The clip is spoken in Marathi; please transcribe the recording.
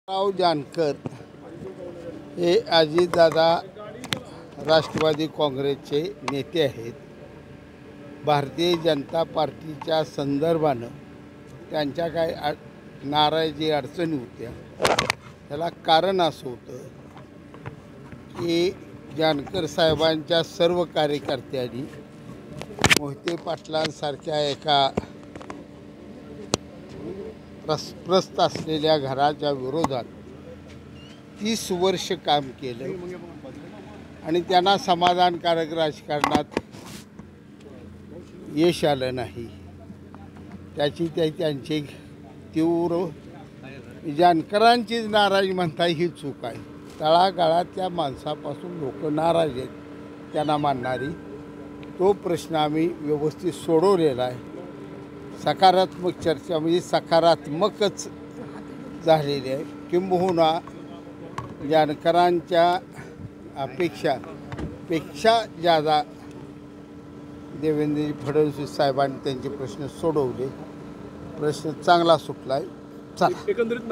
राव जानकर हे अजितदादा राष्ट्रवादी काँग्रेसचे नेते आहेत. भारतीय जनता पार्टीच्या संदर्भानं त्यांच्या काय नाराजी अडचणी होत्या. त्याला कारण असं होतं की जानकर साहेबांच्या सर्व कार्यकर्त्यांनी मोहिते पाटलांसारख्या एका प्रस्त असलेल्या घराच्या विरोधात 30 वर्ष काम केलं आणि त्यांना समाधानकारक राजकारणात यश आलं नाही. त्यांची तीव्र जानकरांचीच नाराजी म्हणता ही चूक आहे. तळागाळातल्या माणसापासून लोक नाराज आहेत त्यांना मानणारी. तो प्रश्न आम्ही व्यवस्थित सोडवलेला आहे. सकारात्मक चर्चा म्हणजे सकारात्मकच झालेली आहे. किंबहुना जानकरांच्या अपेक्षापेक्षा जादा देवेंद्र फडणवीस साहेबांनी त्यांचे प्रश्न सोडवले. प्रश्न चांगला सुटला आहे. चला. एकंदरीत